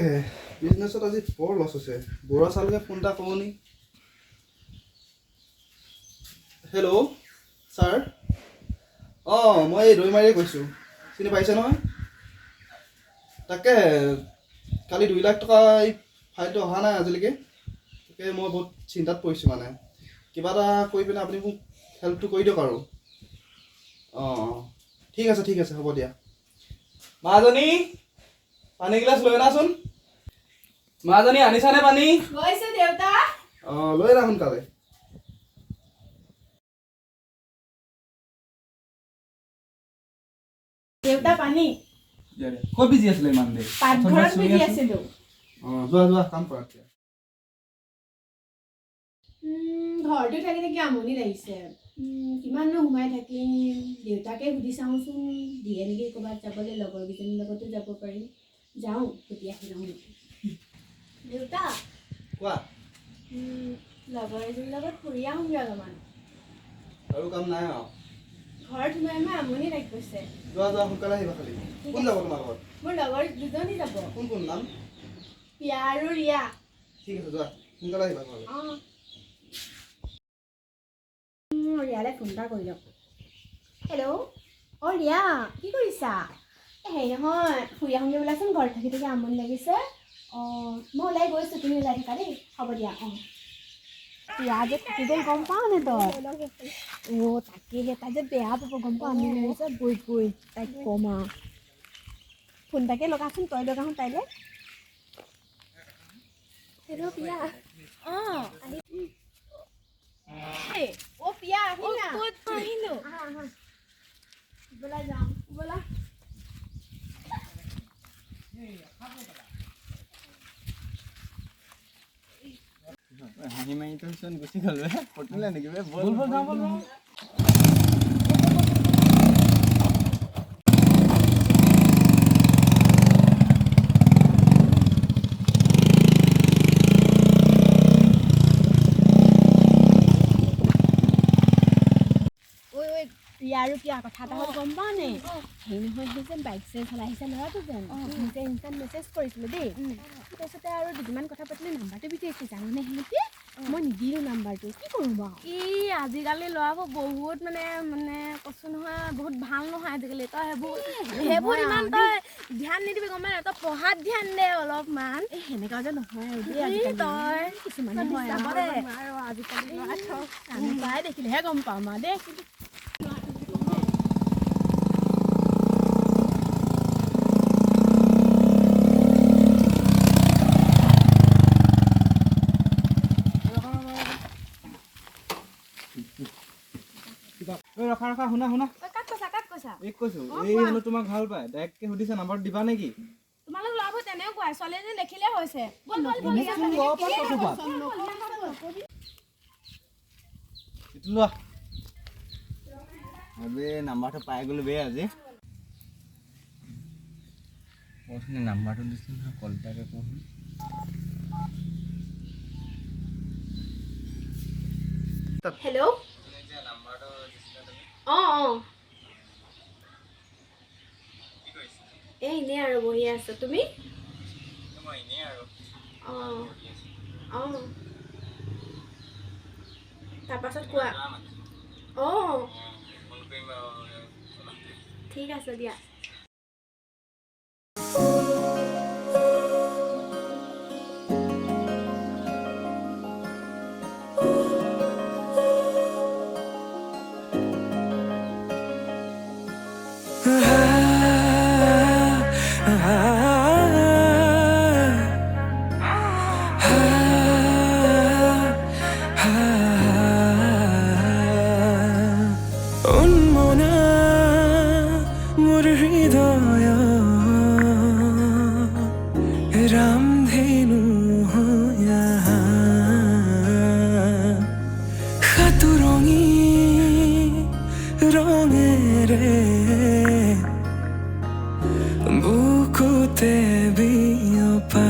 তাকেহে বিজনেছত আজি বৰ লছ হৈছে। বুঢ়া চালকে ফোন এটা কৰোঁ নি। হেল্ল' ছাৰ, মই এই দৈমাৰীয়ে কৈছোঁ, চিনি পাইছে নহয়? তাকে কালি 2 লাখ টকা এই ফাইলটো অহা নাই আজিলৈকে। তাকে মই বহুত চিন্তাত পৰিছোঁ মানে। কিবা এটা কৰি পিনে আপুনি মোক হেল্পটো কৰি দিয়ক আৰু। ঠিক আছে হ'ব দিয়া। মাজনী পানী গিলাচ লৈ আনাচোন। মাজনী আনিছানে পানী? গৈছো দেউতা। লৈ আনা সোনকালে। দেউতা পানী। ক'ত বিজি আছিলে ইমান দেৰি? পাকঘৰত বিজি আছিলো। যোৱা কাম কৰা। ঘৰটো থাকি থাকি আমনি লাগিছে। কিমাননো সোমাই থাকিম। দেউতাকে সুধি চাওঁচোন, দিয়ে নেকি ক'ৰবাত যাবলৈ, লগৰ কেইজনীৰ লগতো যাব পাৰিম। যাওঁ সুধি আহি লওঁ নেকি। দেউতা কোৱা। লগৰ এজনীৰ লগত ফুৰি আহোঁগৈ অলপমান। আৰু কাম নাই আৰু? ঘৰত সোমাই আমনি লাগি গৈছে। যোৱা সোনকালে আহিবা খালি। কোন যাব তোমাৰ লগত? মোৰ লগৰ দুজনী যাব। কোন নাম? পিয়া আৰু ৰিয়া। ঠিক আছে যোৱা সোনকালে আহিবা ঘৰলৈ। ৰিয়ালৈ ফোন এটা কৰি লওঁ। হেল্ল', ৰিয়া কি কৰিছা? হেৰি নহয়, ফুৰি আহোঁগৈ বোলাচোন, ঘৰত থাকি থাকি আমনি লাগিছে। মই ওলাই গৈছোঁ, তুমি ওলাই থাকা দেই। হ'ব দিয়া। ৰিয়া যে থাকি গ'ল গম পাওঁ নে তই? তাকেহে, তাই যে বেয়া পাব গম পাওঁ। আমি লাগিছে বৈ তাইক ক'ম আৰু। ফোন এটাকে লগাচোন, তই লগাচোন তাইলৈ। হেল্ল' পিয়া। পিয়া আহিলা? আহিলো। আহা ব'লা যাওঁ, ব'লা। হাঁহি মাৰি তোচোন গুচি গ'ল পটিলে নেকি বল যাওঁ। ৰিয়া আৰু পিয়া কথা এটা হ'ল গম পাওঁ নে? হেৰি নহয়, সেই যেন বাইক চাইক চলাই আহিছে ল'ৰাটো যেন, নিজে ইনষ্টাত মেছেজ কৰিছিলোঁ দেই। তাৰপিছতে আৰু দুদিনমান কথা পাতিলে নাম্বাৰটো বিচাৰিছে, জানানে সিহঁতি? মই নিদিলোঁ নাম্বাৰটো, কি কৰোঁ বাৰু? আজিকালি ল'ৰাবোৰ বহুত মানে কৈছোঁ নহয়, বহুত ভাল নহয় আজিকালি। তই সেইবোৰ ইমান তই ধ্যান নিদিবি গম পাৱ নাই? তই পঢ়াত ধ্যান দে অলপমান। সেনেকুৱা যে নহয় আৰু দেই আজিকালি। তই কিছুমানে হয় আৰু আজিকালি ল'ৰা থক আমি পাই দেখিলেহে গম পাম আৰু দেই। ৰখা শুনা কাক কৈছা? এই কৈছো এই হেনো তোমাক ভাল পায়। ডাইৰেক্টকে সুধিছে নাম্বাৰটো দিবা নেকি? তোমালোক ল'ৰাবোৰ তেনেকুৱাই, ছোৱালী এজনী দেখিলে হৈছে। লোৱা আজি নাম্বাৰটো পাই গ'লো বে। আজি নাম্বাৰটো দিছিল নহয়, কল এটাকে কৰোঁ। হেল্ল'। এনেই আৰু বহি আছো, তুমি? তাৰপাছত কোৱা। ঠিক আছে দিয়া। रामधेनु हो यहाँ खातुरंगी रंगेरे बुकुते बियोपा